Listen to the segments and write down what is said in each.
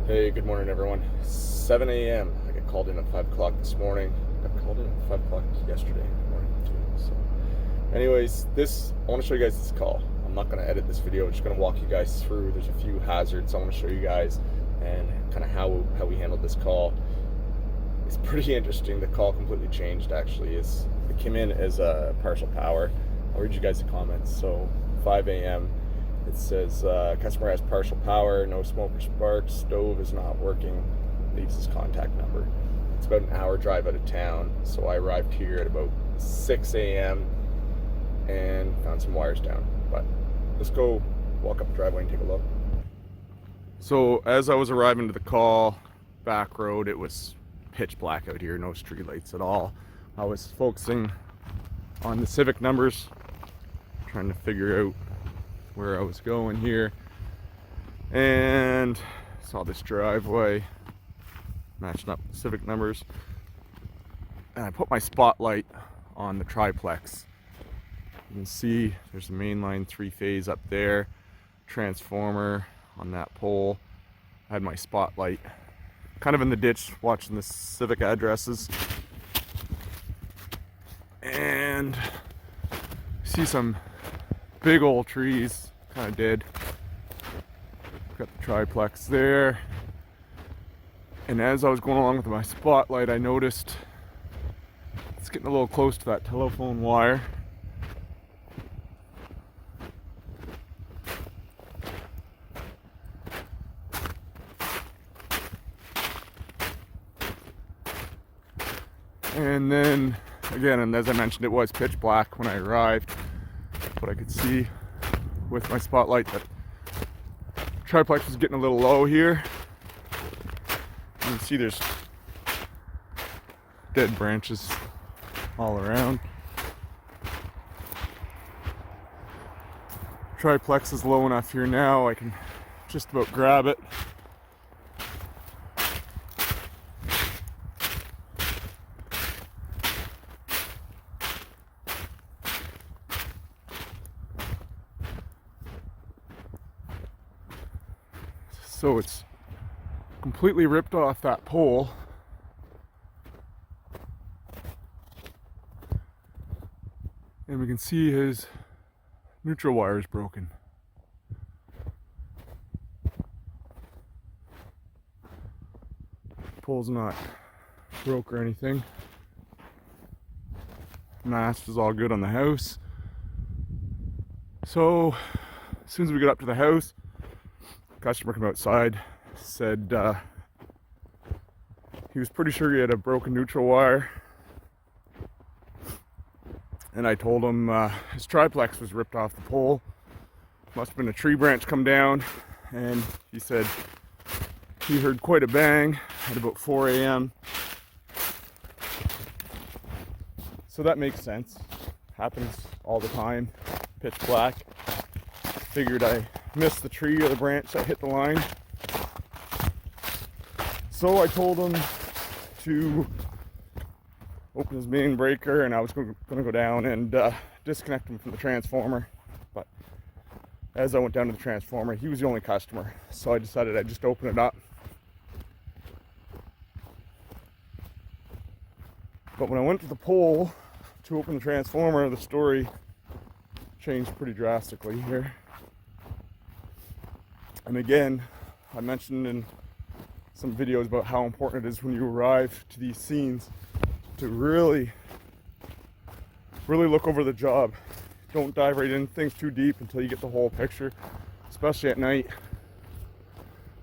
Hey, good morning, everyone. 7 a.m. I got called in at 5 o'clock this morning. I got called in at 5 o'clock yesterday morning, too. So, anyways, I want to show you guys this call. I'm not going to edit this video. I'm just going to walk you guys through. There's a few hazards I want to show you guys and kind of how we handled this call. It's pretty interesting. The call completely changed, actually. It came in as a partial power. I'll read you guys the comments. So, 5 a.m. It says, customer has partial power, no smoke or sparks, stove is not working, leaves his contact number. It's about an hour drive out of town, so I arrived here at about 6 a.m. and found some wires down. But let's go walk up the driveway and take a look. So as I was arriving to the call, back road, it was pitch black out here, no street lights at all. I was focusing on the Civic numbers, trying to figure out where I was going here, and saw this driveway matching up the Civic numbers, and I put my spotlight on the triplex. You can see there's a mainline 3-phase up there, transformer on that pole. I had my spotlight kind of in the ditch watching the Civic addresses, and see some big old trees, kind of dead. Got the triplex there. And as I was going along with my spotlight, I noticed it's getting a little close to that telephone wire. And then, again, and as I mentioned, it was pitch black when I arrived. But I could see with my spotlight that triplex was getting a little low here. You can see there's dead branches all around. Triplex is low enough here now, I can just about grab it. So it's completely ripped off that pole. And we can see his neutral wire is broken. Pole's not broke or anything. Mast is all good on the house. So as soon as we got up to the house, customer came outside, said he was pretty sure he had a broken neutral wire, and I told him his triplex was ripped off the pole. Must have been a tree branch come down, and he said he heard quite a bang at about 4 a.m. So that makes sense. Happens all the time. Pitch black. Figured I missed the tree or the branch that hit the line. So I told him to open his main breaker, and I was going to go down and disconnect him from the transformer. But as I went down to the transformer, he was the only customer, so I decided I'd just open it up. But when I went to the pole to open the transformer, the story changed pretty drastically here. And again, I mentioned in some videos about how important it is when you arrive to these scenes to really look over the job. Don't dive right in things too deep until you get the whole picture, especially at night.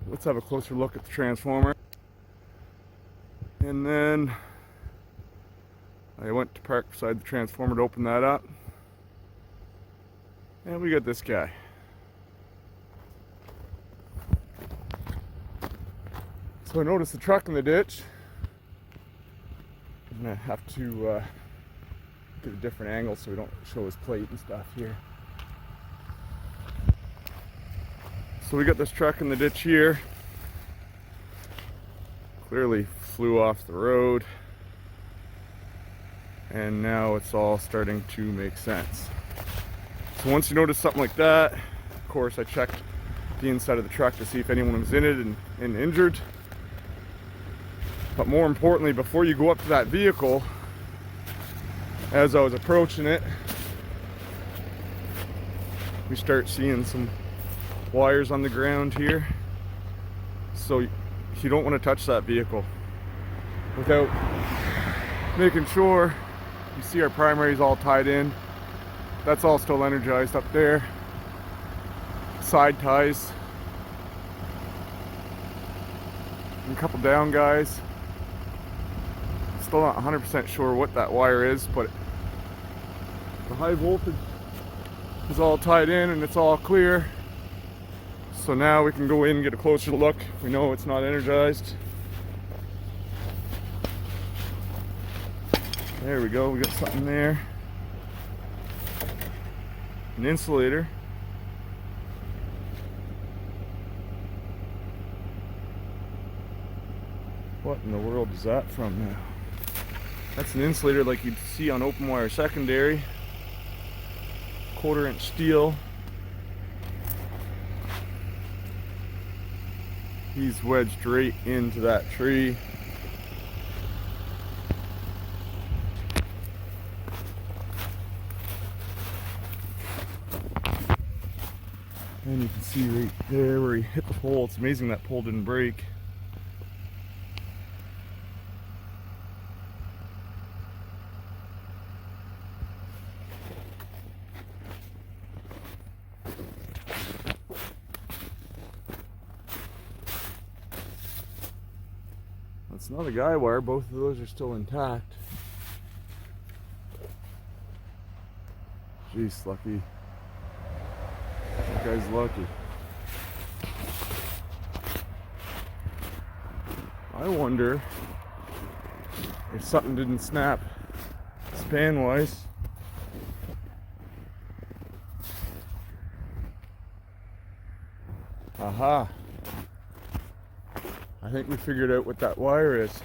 Let's have a closer look at the transformer. And then I went to park beside the transformer to open that up. And we got this guy. So I noticed the truck in the ditch. I'm gonna have to get a different angle so we don't show his plate and stuff here. So we got this truck in the ditch here. Clearly flew off the road. And now it's all starting to make sense. So once you notice something like that, of course I checked the inside of the truck to see if anyone was in it and injured. But more importantly, before you go up to that vehicle, as I was approaching it, we start seeing some wires on the ground here. So you don't want to touch that vehicle without making sure. You see our primaries all tied in. That's all still energized up there. Side ties. And a couple down guys. Still not 100% sure what that wire is, but the high voltage is all tied in and it's all clear. So now we can go in and get a closer look. We know it's not energized. There we go, we got something there. An insulator. What in the world is that from now? That's an insulator like you'd see on open wire secondary. 1/4 inch steel. He's wedged right into that tree. And you can see right there where he hit the pole. It's amazing that pole didn't break. It's not a guy wire, both of those are still intact. Jeez, lucky. That guy's lucky. I wonder if something didn't snap span wise. Aha. I think we figured out what that wire is.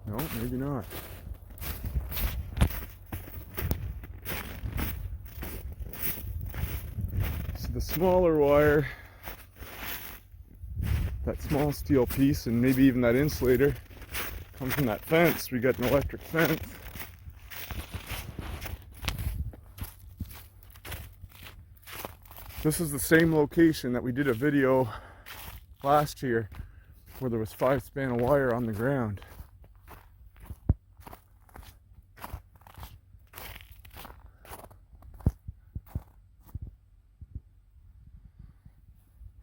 No, maybe not. So the smaller wire, that small steel piece, and maybe even that insulator, comes from that fence. We got an electric fence. This is the same location that we did a video last year where there was 5 span of wire on the ground.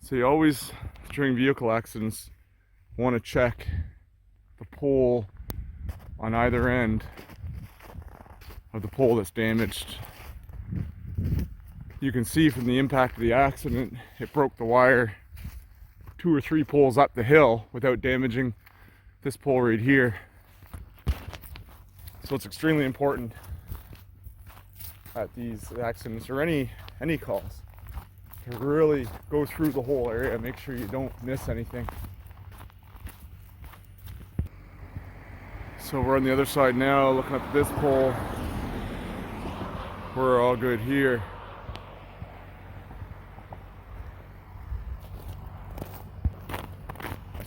So you always, during vehicle accidents, want to check the pole on either end of the pole that's damaged. You can see from the impact of the accident, it broke the wire 2 or 3 poles up the hill without damaging this pole right here. So it's extremely important at these accidents or any calls to really go through the whole area, make sure you don't miss anything. So we're on the other side now, looking up at this pole. We're all good here.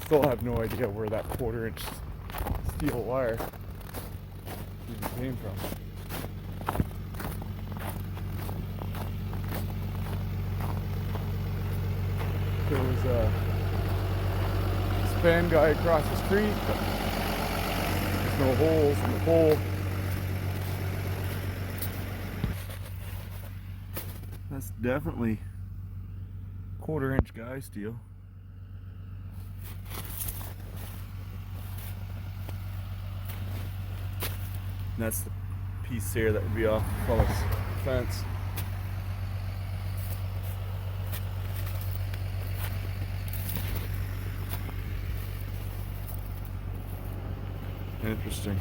Still have no idea where that 1/4 inch steel wire even came from. There was a span guy across the street, but there's no holes in the pole. That's definitely 1/4 inch guy steel. And that's the piece there that would be off the fellow's fence. Interesting.